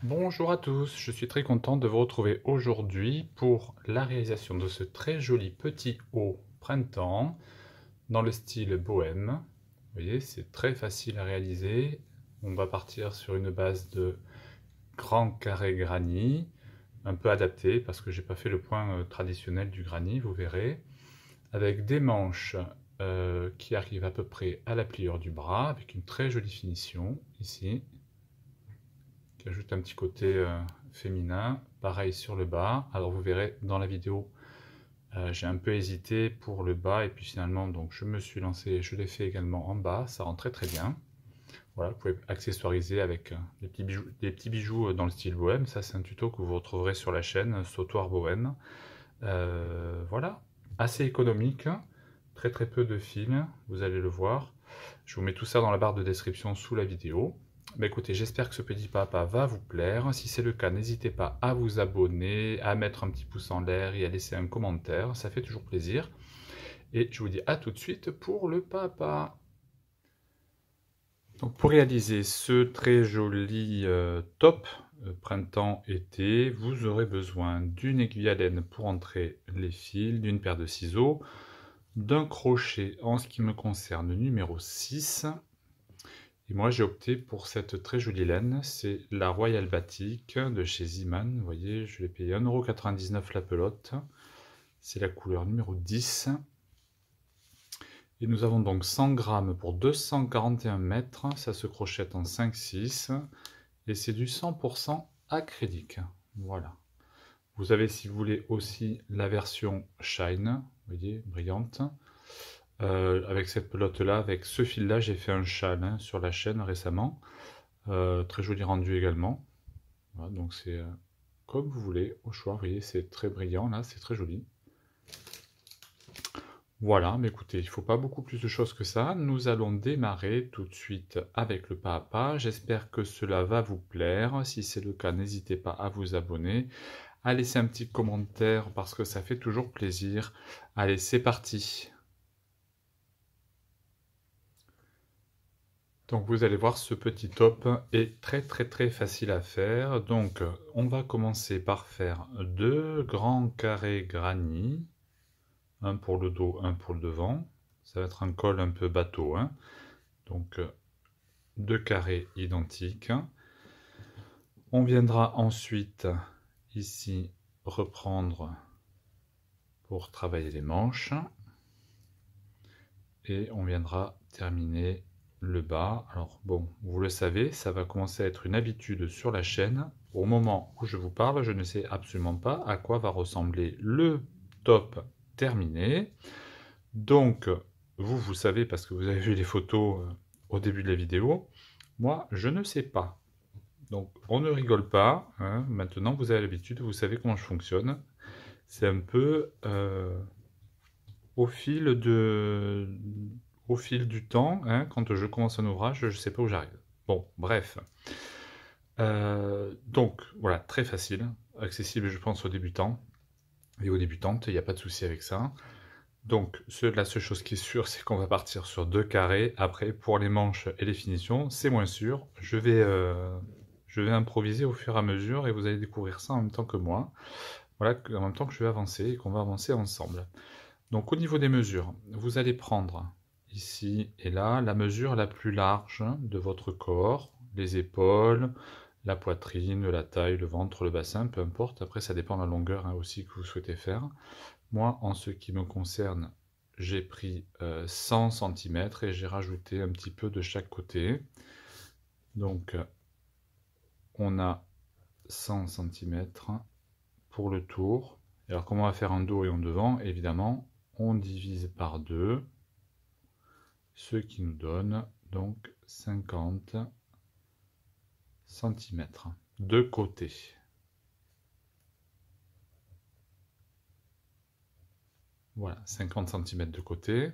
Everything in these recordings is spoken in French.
Bonjour à tous, je suis très content de vous retrouver aujourd'hui pour la réalisation de ce très joli petit haut printemps dans le style bohème. Vous voyez, c'est très facile à réaliser. On va partir sur une base de grand carré granit, un peu adapté parce que j'ai pas fait le point traditionnel du granit, vous verrez, avec des manches qui arrivent à peu près à la pliure du bras, avec une très jolie finition ici qui ajoute un petit côté féminin. Pareil sur le bas. Alors vous verrez dans la vidéo, j'ai un peu hésité pour le bas et puis finalement donc je me suis lancé, je l'ai fait également en bas. Ça rend très très bien. Voilà, vous pouvez accessoiriser avec des petits bijoux dans le style bohème. Ça c'est un tuto que vous retrouverez sur la chaîne Sautoir Bohème. Voilà, assez économique, très très peu de fils, vous allez le voir. Je vous mets tout ça dans la barre de description sous la vidéo. Bah écoutez, j'espère que ce petit papa va vous plaire. Si c'est le cas, n'hésitez pas à vous abonner, à mettre un petit pouce en l'air et à laisser un commentaire. Ça fait toujours plaisir. Et je vous dis à tout de suite pour le papa. Donc pour réaliser ce très joli top printemps-été, vous aurez besoin d'une aiguille à laine pour entrer les fils, d'une paire de ciseaux, d'un crochet en ce qui me concerne numéro 6. Et moi j'ai opté pour cette très jolie laine, c'est la Royal Batik de chez Ziman. Vous voyez, je l'ai payé 1,99 € la pelote. C'est la couleur numéro 10. Et nous avons donc 100 grammes pour 241 mètres. Ça se crochette en 5-6. Et c'est du 100% acrylique. Voilà. Vous avez, si vous voulez, aussi la version Shine, vous voyez, brillante. Avec cette pelote-là, avec ce fil-là, j'ai fait un châle sur la chaîne récemment. Très joli rendu également. Voilà, donc c'est comme vous voulez, au choix. Vous voyez, c'est très brillant là, c'est très joli. Voilà, mais écoutez, il ne faut pas beaucoup plus de choses que ça. Nous allons démarrer tout de suite avec le pas à pas. J'espère que cela va vous plaire. Si c'est le cas, n'hésitez pas à vous abonner, à laisser un petit commentaire parce que ça fait toujours plaisir. Allez, c'est parti. Donc vous allez voir, ce petit top est très très très facile à faire. Donc on va commencer par faire deux grands carrés granit. Un pour le dos, un pour le devant. Ça va être un col un peu bateau, hein. Donc deux carrés identiques. On viendra ensuite ici reprendre pour travailler les manches. Et on viendra terminer le bas. Alors bon, vous le savez, ça va commencer à être une habitude sur la chaîne. Au moment où je vous parle, je ne sais absolument pas à quoi va ressembler le top terminé. Donc, vous savez parce que vous avez vu les photos au début de la vidéo. Moi, je ne sais pas. Donc, on ne rigole pas, hein. Maintenant, vous avez l'habitude, vous savez comment je fonctionne. C'est un peu au fil du temps, hein, quand je commence un ouvrage, je ne sais pas où j'arrive. Bon, bref. Donc, voilà, très facile, accessible, je pense, aux débutants et aux débutantes, il n'y a pas de souci avec ça. Donc, la seule chose qui est sûre, c'est qu'on va partir sur deux carrés. Après, pour les manches et les finitions, c'est moins sûr. Je vais improviser au fur et à mesure et vous allez découvrir ça en même temps que moi. Voilà, en même temps que je vais avancer et qu'on va avancer ensemble. Donc, au niveau des mesures, vous allez prendre ici et là la mesure la plus large de votre corps, les épaules, la poitrine, la taille, le ventre, le bassin, peu importe. Après, ça dépend de la longueur aussi que vous souhaitez faire. Moi, en ce qui me concerne, j'ai pris 100 cm et j'ai rajouté un petit peu de chaque côté. Donc, on a 100 cm pour le tour. Et alors, comment on va faire en dos et en devant? Évidemment, on divise par 2, ce qui nous donne donc 50 cm de côté. Voilà, 50 cm de côté.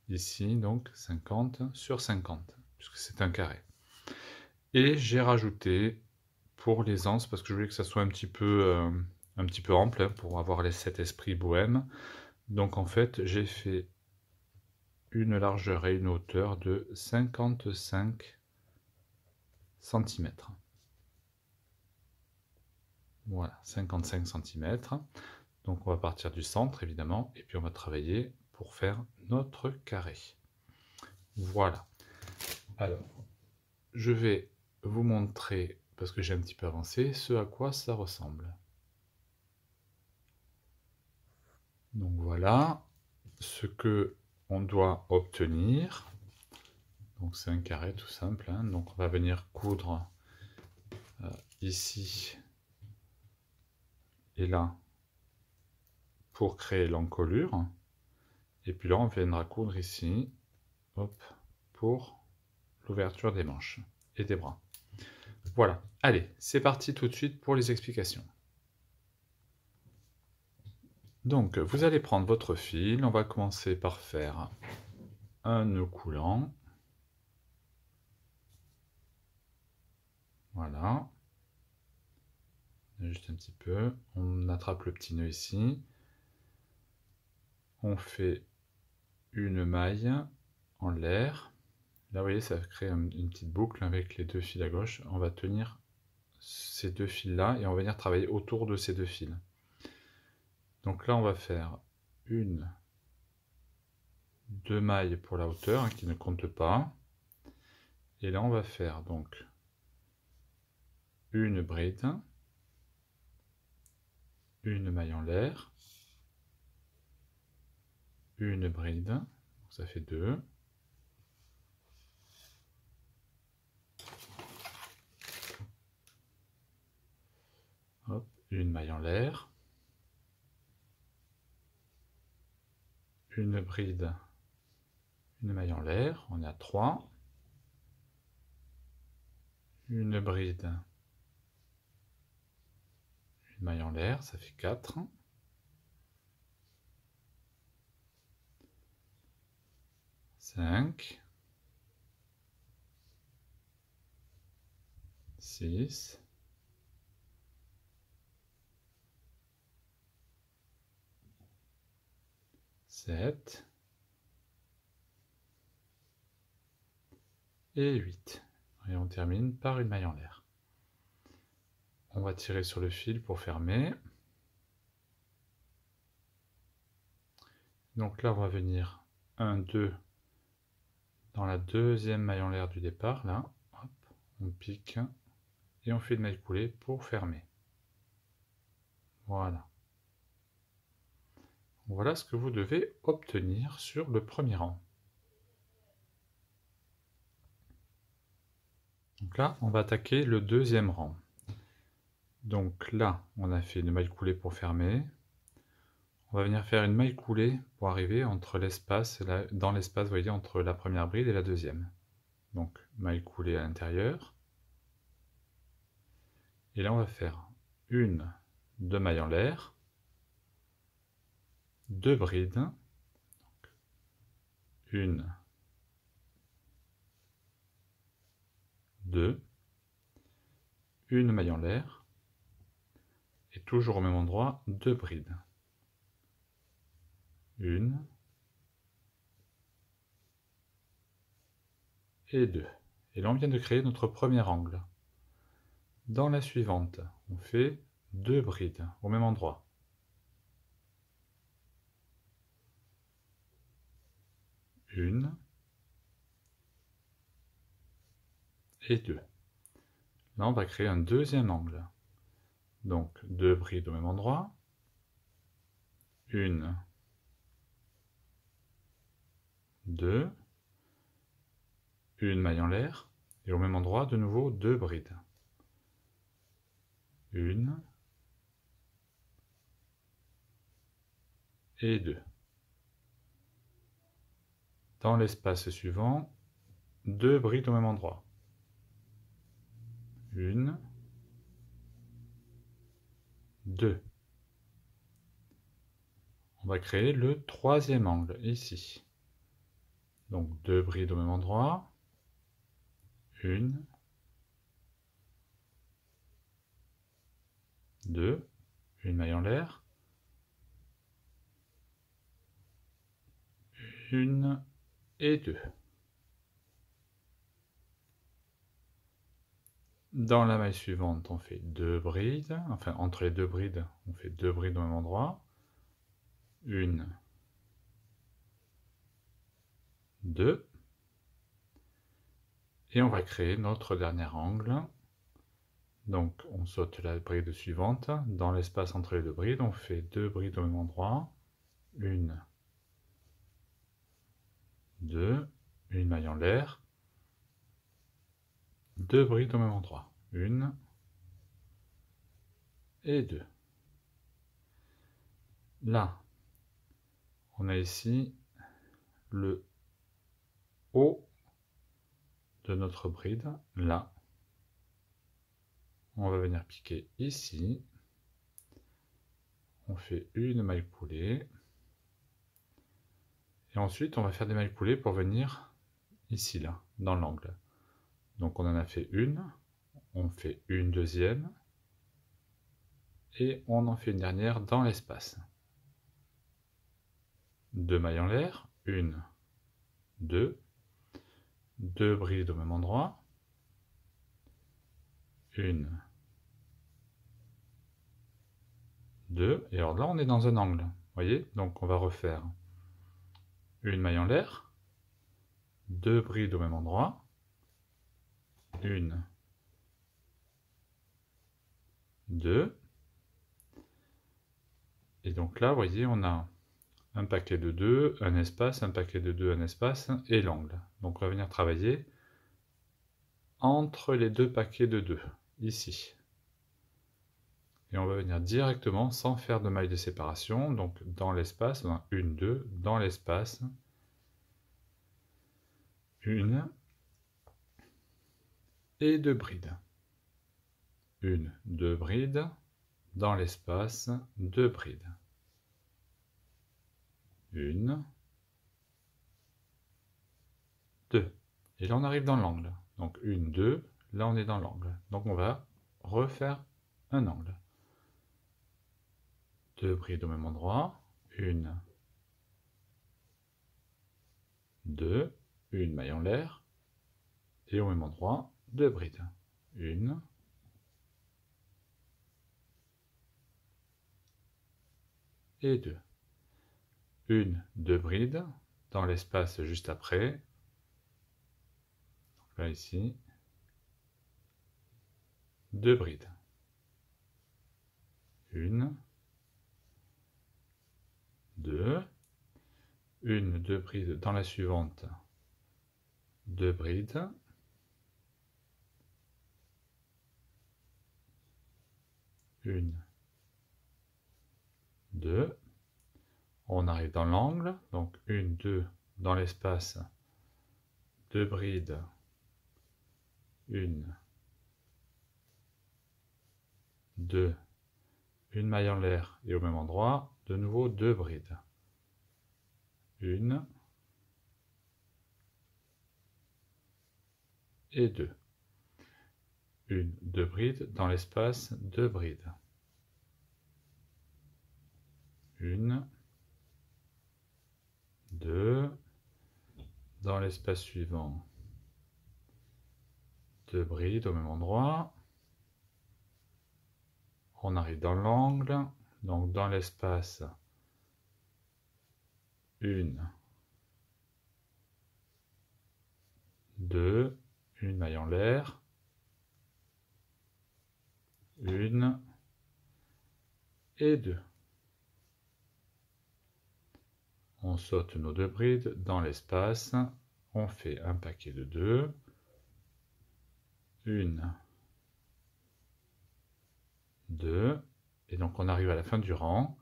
Ici, donc 50 sur 50, puisque c'est un carré. Et j'ai rajouté pour les anses, parce que je voulais que ça soit un petit peu ample, hein, pour avoir cet esprit bohème. Donc en fait, j'ai fait une largeur et une hauteur de 55 cm. Voilà, 55 cm. Donc on va partir du centre évidemment, et puis on va travailler pour faire notre carré. Voilà. Alors, je vais vous montrer, parce que j'ai un petit peu avancé, ce à quoi ça ressemble. Donc voilà ce que on doit obtenir. Donc c'est un carré tout simple, hein. Donc on va venir coudre ici et là pour créer l'encolure. Et puis là on viendra coudre ici, hop, pour l'ouverture des manches et des bras. Voilà, allez, c'est parti tout de suite pour les explications. Donc vous allez prendre votre fil, on va commencer par faire un nœud coulant. Voilà. Juste un petit peu. On attrape le petit nœud ici. On fait une maille en l'air. Là, vous voyez, ça crée une petite boucle avec les deux fils à gauche. On va tenir ces deux fils-là et on va venir travailler autour de ces deux fils. Donc là, on va faire deux mailles pour la hauteur, hein, qui ne compte pas. Et là, on va faire donc une bride, une maille en l'air, une bride, donc ça fait 2, hop, une maille en l'air, une bride, une maille en l'air, on est à 3, une bride, une maille en l'air, ça fait 4, 5, 6, 7 et 8. Et on termine par une maille en l'air. On va tirer sur le fil pour fermer. Donc là, on va venir 1, 2 dans la deuxième maille en l'air du départ. Là, hop, on pique et on fait une maille coulée pour fermer. Voilà. Voilà ce que vous devez obtenir sur le premier rang. Donc là, on va attaquer le deuxième rang. Donc là, on a fait une maille coulée pour fermer. On va venir faire une maille coulée pour arriver entre l'espace, dans l'espace, vous voyez, entre la première bride et la deuxième. Donc, maille coulée à l'intérieur. Et là, on va faire deux mailles en l'air, deux brides, donc une, deux, une maille en l'air, et toujours au même endroit, deux brides. Une et deux. Et là, on vient de créer notre premier angle. Dans la suivante, on fait deux brides au même endroit. Une et deux. Là, on va créer un deuxième angle. Donc, deux brides au même endroit. Une, deux, une maille en l'air, et au même endroit, de nouveau, deux brides. Une et deux. Dans l'espace suivant, deux brides au même endroit. Une, deux. On va créer le troisième angle, ici. Donc deux brides au même endroit. Une, deux, une maille en l'air. Une et deux. Dans la maille suivante, on fait 2 brides, enfin entre les 2 brides, on fait 2 brides au même endroit. 1, 2. Et on va créer notre dernier angle. Donc on saute la bride suivante. Dans l'espace entre les 2 brides, on fait 2 brides au même endroit. 1, 2, une maille en l'air. 2 brides au même endroit. 1 et 2. Là, on a ici le haut de notre bride. Là, on va venir piquer ici. On fait une maille coulée. Et ensuite, on va faire des mailles coulées pour venir ici, là, dans l'angle. Donc on en a fait une, on fait une deuxième, et on en fait une dernière dans l'espace. 2 mailles en l'air, 1, 2, 2 brides au même endroit, 1, 2, et alors là on est dans un angle, vous voyez? Donc on va refaire une maille en l'air, 2 brides au même endroit, 1, 2, et donc là vous voyez on a un paquet de 2, un espace, un paquet de 2, un espace, et l'angle. Donc on va venir travailler entre les 2 paquets de 2, ici. Et on va venir directement sans faire de maille de séparation, donc dans l'espace, on a 1, 2, dans l'espace, 1 et 2 brides. 1, 2 brides, dans l'espace, 2 brides. 1, 2. Et là on arrive dans l'angle. Donc 1, 2, là on est dans l'angle. Donc on va refaire un angle. 2 brides au même endroit. 1, 2, une maille en l'air. Et au même endroit, 2 brides. 1, et 2. 1, 2 brides, dans l'espace juste après. Donc là ici, 2 brides. 1, 2, 1, 2 brides dans la suivante, 2 brides. 1, 2. On arrive dans l'angle, donc 1, 2 dans l'espace, 2 brides, 1, 2, une maille en l'air et au même endroit, de nouveau 2 brides. 1 et 2. 1, 2 brides dans l'espace, 2 brides. 1, 2, dans l'espace suivant, 2 brides au même endroit. On arrive dans l'angle, donc dans l'espace, 1, 2, une maille en l'air, 1 et 2. On saute nos 2 brides dans l'espace, on fait un paquet de 2, 1, 2, et donc on arrive à la fin du rang.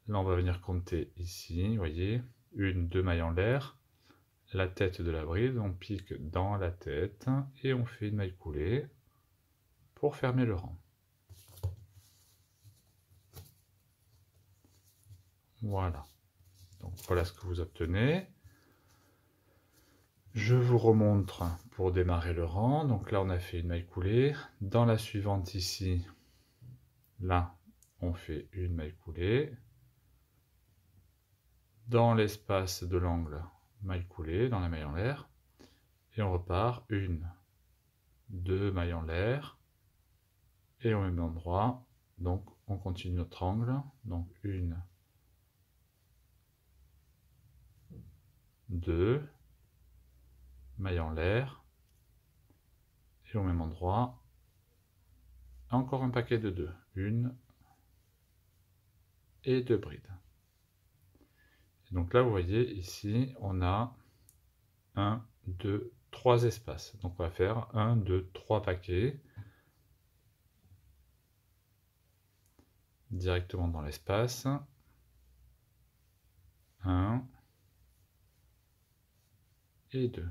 Là on va venir compter ici, vous voyez, 1, 2 mailles en l'air, la tête de la bride, on pique dans la tête et on fait une maille coulée pour fermer le rang. Voilà. Donc voilà ce que vous obtenez. Je vous remontre pour démarrer le rang. Donc là on a fait une maille coulée. Dans la suivante ici, là on fait une maille coulée. Dans l'espace de l'angle, maille coulée dans la maille en l'air. Et on repart 1, 2 mailles en l'air, et au même endroit. Donc on continue notre angle, donc 1, 2, maille en l'air, et au même endroit, encore un paquet de 2, 1 et 2 brides. Et donc là vous voyez ici on a 1, 2, 3 espaces. Donc on va faire 1, 2, 3 paquets directement dans l'espace. 1 et 2.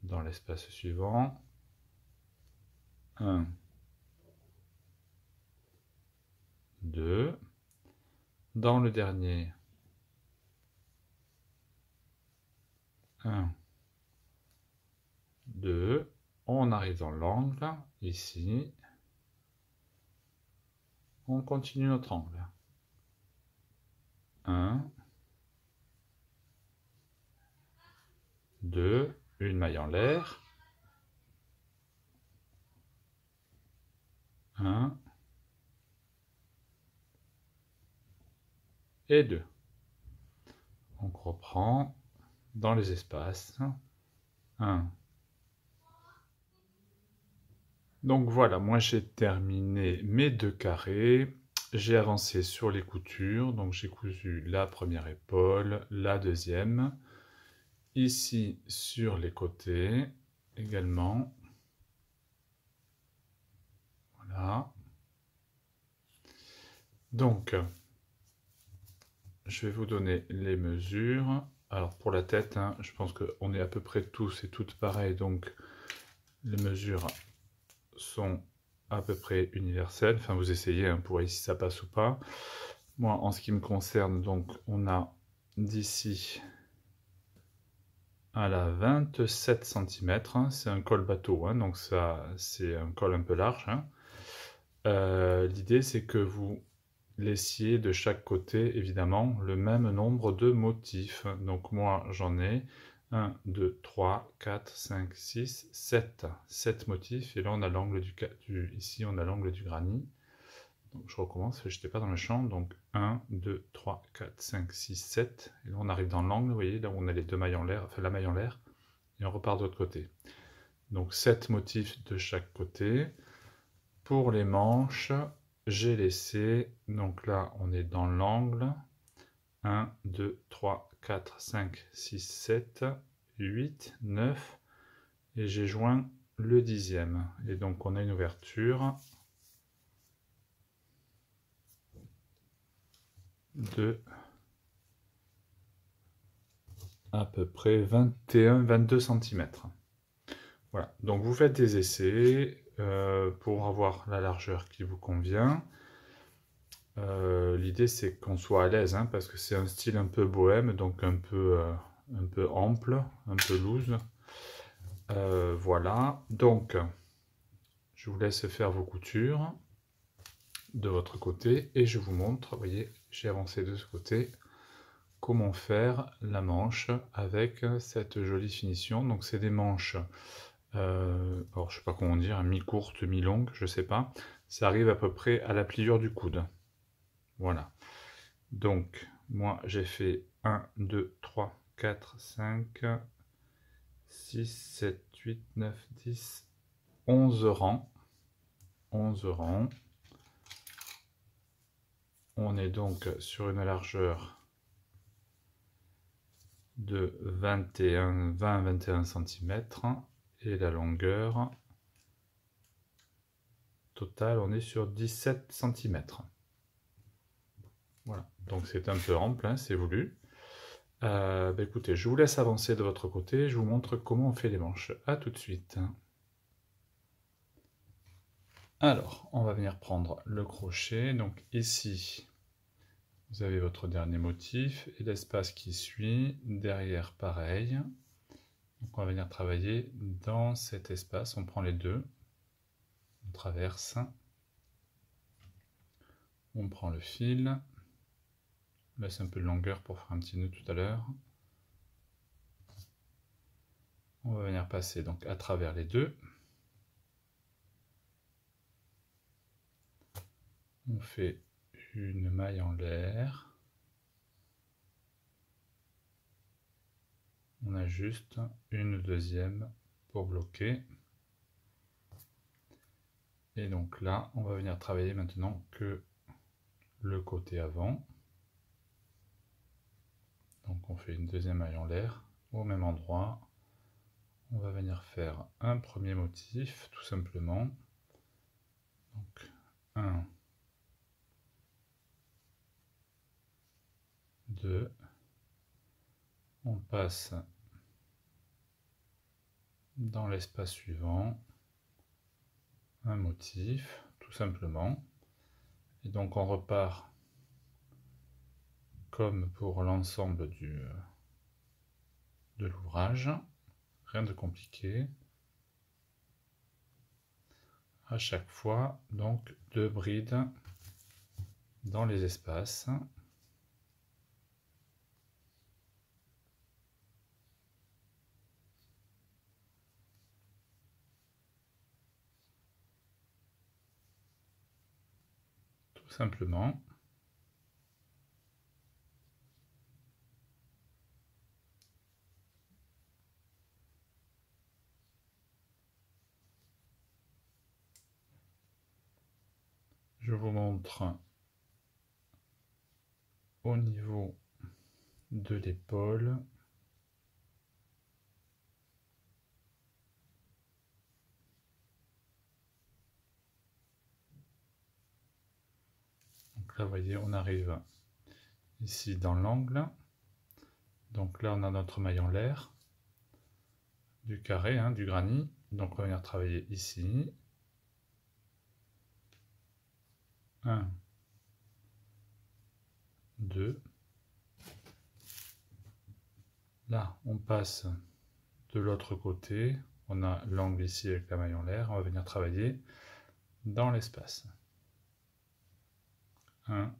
Dans l'espace suivant, 1, 2. Dans le dernier, 1, 2. On arrive dans l'angle, ici. On continue notre angle. 1, 2, une maille en l'air. 1 et 2. On reprend dans les espaces. 1. Donc voilà, moi j'ai terminé mes 2 carrés. J'ai avancé sur les coutures. Donc j'ai cousu la première épaule, la deuxième. Ici sur les côtés également. Voilà. Donc, je vais vous donner les mesures. Alors pour la tête, hein, je pense qu'on est à peu près tous et toutes pareils, donc les mesures sont à peu près universelles. Enfin, vous essayez hein, pour voir si ça passe ou pas. Moi, en ce qui me concerne, donc on a d'ici à la 27 cm. Hein, c'est un col bateau, hein, donc ça c'est un col un peu large. Hein. L'idée c'est que vous laissiez de chaque côté évidemment le même nombre de motifs. Donc moi j'en ai 1, 2, 3, 4, 5, 6, 7. 7 motifs et là on a l'angle ici on a l'angle du granit. Donc je recommence, je n'étais pas dans le champ. Donc 1, 2, 3, 4, 5, 6, 7. Et là on arrive dans l'angle, vous voyez, là où on a les deux mailles en l'air, enfin la maille en l'air. Et on repart de l'autre côté. Donc 7 motifs de chaque côté. Pour les manches, j'ai laissé, donc là on est dans l'angle, 1, 2, 3, 4, 5, 6, 7, 8, 9, et j'ai joint le 10e. Et donc on a une ouverture de à peu près 21-22 cm. Voilà, donc vous faites des essais pour avoir la largeur qui vous convient. L'idée c'est qu'on soit à l'aise, hein, parce que c'est un style un peu bohème, donc un peu ample, un peu loose. Voilà, donc je vous laisse faire vos coutures de votre côté et je vous montre, vous voyez, j'ai avancé de ce côté, comment faire la manche avec cette jolie finition. Donc c'est des manches, alors je sais pas comment dire, mi-courte, mi-longue, je sais pas. Ça arrive à peu près à la pliure du coude. Voilà. Donc moi j'ai fait 1, 2, 3, 4, 5, 6, 7, 8, 9, 10, 11 rangs. 11 rangs. On est donc sur une largeur de 20-21 cm et la longueur totale on est sur 17 cm. Voilà, donc c'est un peu ample, hein, c'est voulu. Écoutez, je vous laisse avancer de votre côté, je vous montre comment on fait les manches. A tout de suite. Alors, on va venir prendre le crochet, donc ici vous avez votre dernier motif et l'espace qui suit, derrière pareil. Donc on va venir travailler dans cet espace, on prend les deux, on traverse, on prend le fil, on laisse un peu de longueur pour faire un petit nœud tout à l'heure. On va venir passer donc à travers les deux. On fait une maille en l'air. On ajuste une deuxième pour bloquer. Et donc là, on va venir travailler maintenant que le côté avant. Donc on fait une deuxième maille en l'air au même endroit. On va venir faire un premier motif tout simplement. Donc 1, 2, on passe dans l'espace suivant un motif tout simplement. Et donc on repart comme pour l'ensemble de l'ouvrage, rien de compliqué. À chaque fois, donc 2 brides dans les espaces. Tout simplement. Je vous montre au niveau de l'épaule. Donc là, vous voyez, on arrive ici dans l'angle. Donc là, on a notre maille en l'air, du carré, du granit. Donc on va venir travailler ici. 1, 2. Là, on passe de l'autre côté. On a l'angle ici avec la maille en l'air. On va venir travailler dans l'espace. 1,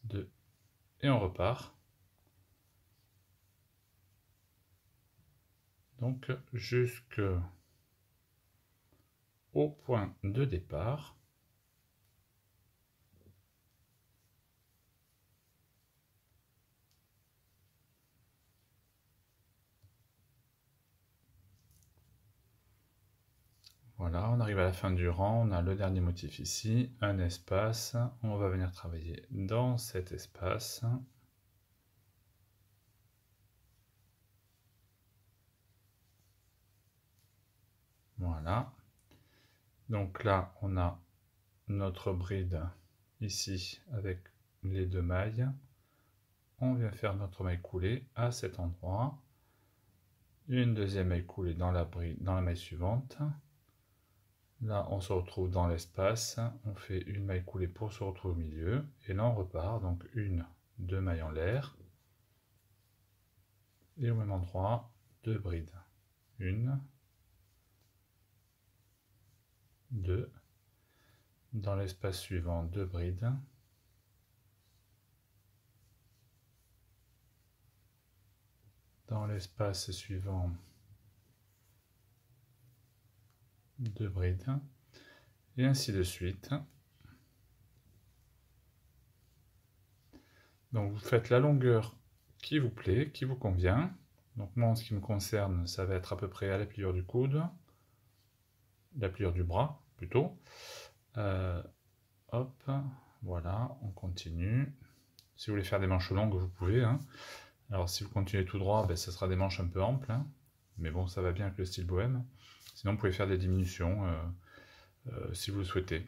2. Et on repart. Donc jusqu'au point de départ. Voilà, on arrive à la fin du rang, on a le dernier motif ici, un espace, on va venir travailler dans cet espace. Voilà. Donc là, on a notre bride ici avec les 2 mailles. On vient faire notre maille coulée à cet endroit. Une deuxième maille coulée dans la maille suivante. Là, on se retrouve dans l'espace, on fait une maille coulée pour se retrouver au milieu, et là on repart, donc 1, 2 mailles en l'air, et au même endroit, 2 brides. 1, 2, dans l'espace suivant, 2 brides, dans l'espace suivant, 2 brides, et ainsi de suite. Donc vous faites la longueur qui vous plaît, qui vous convient. Donc moi en ce qui me concerne, ça va être à peu près à la pliure du coude, la pliure du bras plutôt. Hop, voilà, on continue. Si vous voulez faire des manches longues, vous pouvez. Alors si vous continuez tout droit, ce sera des manches un peu amples. Mais bon, ça va bien avec le style bohème. Sinon, vous pouvez faire des diminutions si vous le souhaitez.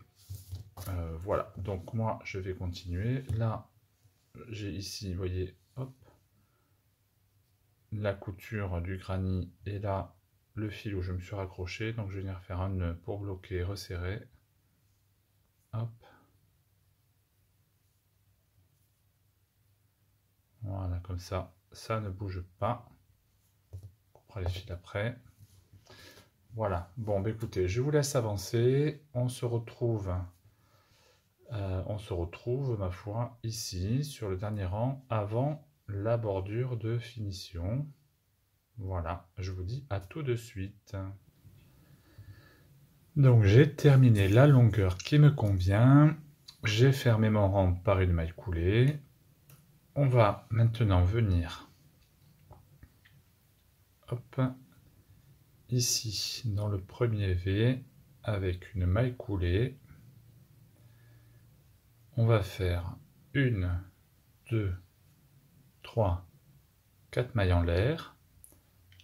Voilà, donc moi, je vais continuer. Là, j'ai ici, vous voyez, hop, la couture du granit et là, le fil où je me suis raccroché. Donc, je vais venir faire un nœud pour bloquer et resserrer. Hop. Voilà, comme ça, ça ne bouge pas. On coupera les fils après. Voilà, bon, écoutez, je vous laisse avancer. On se retrouve, ma foi, ici, sur le dernier rang, avant la bordure de finition. Voilà, je vous dis à tout de suite. Donc j'ai terminé la longueur qui me convient. J'ai fermé mon rang par une maille coulée. On va maintenant venir hop, ici dans le premier V avec une maille coulée. On va faire 1, 2, 3, 4 mailles en l'air.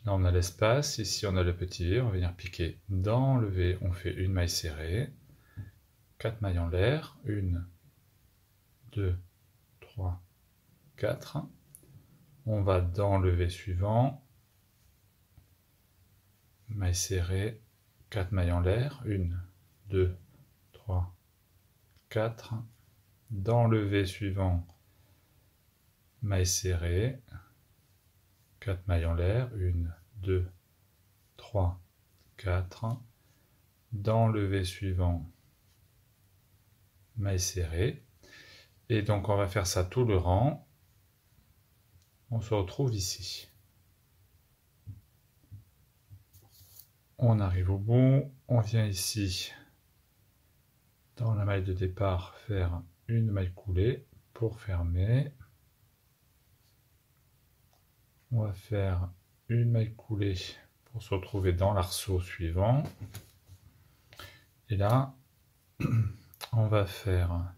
Là on a l'espace, ici on a le petit V, on va venir piquer dans le V, on fait une maille serrée, 4 mailles en l'air, 1, 2, 3, 4. On va dans le V suivant, maille serrée, 4 mailles en l'air, 1, 2, 3, 4. Dans le V suivant, maille serrée, 4 mailles en l'air, 1, 2, 3, 4. Dans le V suivant, maille serrée. Et donc on va faire ça tout le rang. On se retrouve ici. On arrive au bout, on vient ici dans la maille de départ faire une maille coulée pour fermer. On va faire une maille coulée pour se retrouver dans l'arceau suivant. Et là, on va faire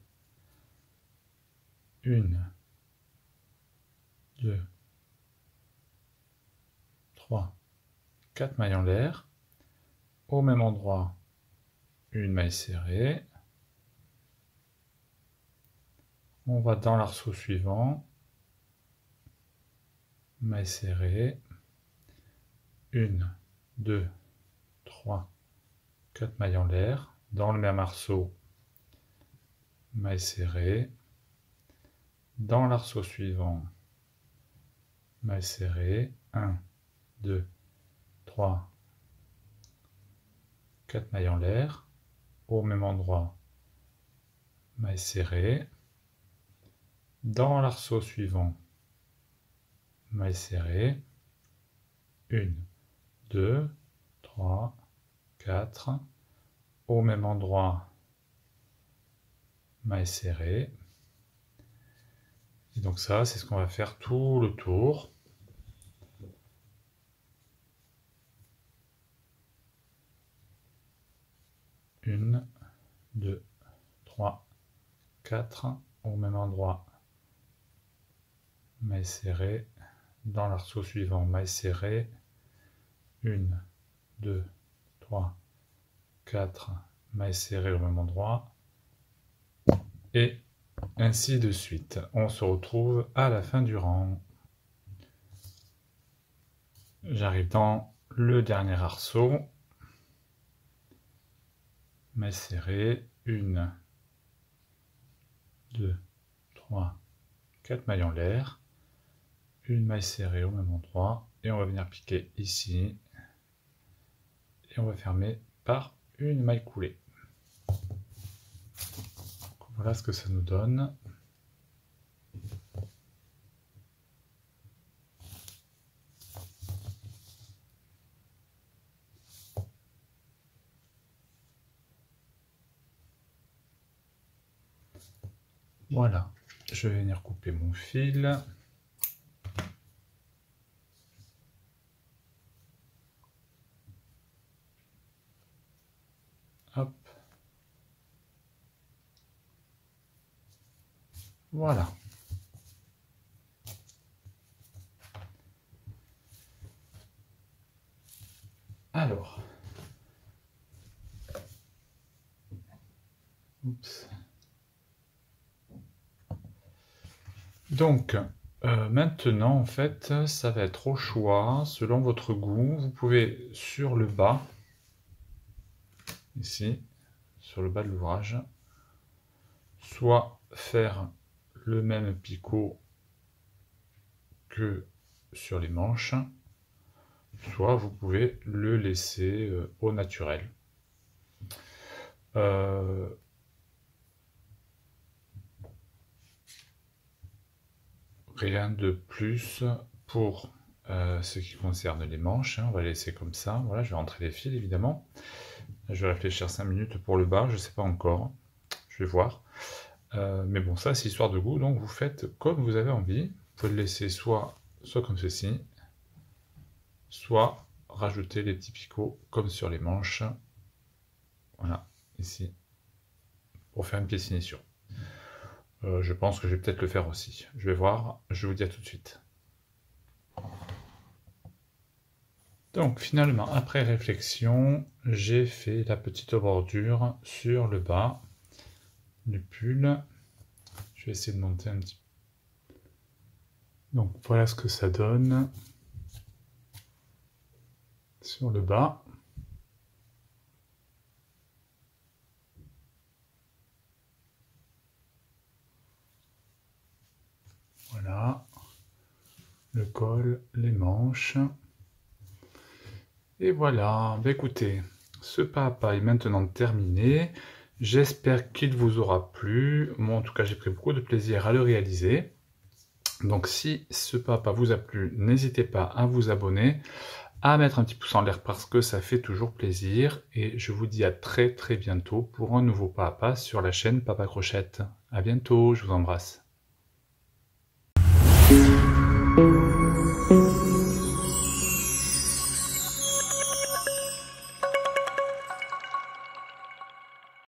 1, 2, 3, 4 mailles en l'air. Au même endroit, une maille serrée. On va dans l'arceau suivant, maille serrée, 1, 2, 3, 4 mailles en l'air, dans le même arceau, maille serrée, dans l'arceau suivant, maille serrée, 1, 2, 3, 4 mailles en l'air, au même endroit, maille serrée, dans l'arceau suivant, maille serrée, 1, 2, 3, 4, au même endroit, maille serrée. Et donc ça, c'est ce qu'on va faire tout le tour. Une, 2, 3, 4, au même endroit, maille serrée, dans l'arceau suivant, maille serrée, 1, 2, 3, 4, maille serrée au même endroit, et ainsi de suite. On se retrouve à la fin du rang. J'arrive dans le dernier arceau, maille serrée, 1, 2, 3, 4 mailles en l'air, une maille serrée au même endroit, et on va venir piquer ici, et on va fermer par une maille coulée. Donc voilà ce que ça nous donne. Voilà, je vais venir couper mon fil. Hop. Voilà. Alors. Oups. Donc, maintenant, en fait, ça va être au choix, selon votre goût. Vous pouvez, sur le bas, ici, sur le bas de l'ouvrage, soit faire le même picot que sur les manches, soit vous pouvez le laisser au naturel. Rien de plus pour ce qui concerne les manches, hein, on va laisser comme ça. Voilà, je vais rentrer les fils évidemment. Je vais réfléchir 5 minutes pour le bas, je ne sais pas encore. Je vais voir. Mais bon, ça c'est histoire de goût, donc vous faites comme vous avez envie. Vous pouvez le laisser soit comme ceci, soit rajouter les petits picots comme sur les manches. Voilà, ici, pour faire une petite finition. Je pense que je vais peut-être le faire aussi. Je vais voir, je vous dis à tout de suite. Donc finalement, après réflexion, j'ai fait la petite bordure sur le bas du pull. Je vais essayer de monter un petit peu. Donc voilà ce que ça donne sur le bas. Voilà, le col, les manches. Et voilà, bah écoutez, ce pas à pas est maintenant terminé. J'espère qu'il vous aura plu. Moi en tout cas j'ai pris beaucoup de plaisir à le réaliser. Donc si ce pas à pas vous a plu, n'hésitez pas à vous abonner, à mettre un petit pouce en l'air parce que ça fait toujours plaisir. Et je vous dis à très bientôt pour un nouveau pas à pas sur la chaîne Papa Crochette. À bientôt, je vous embrasse.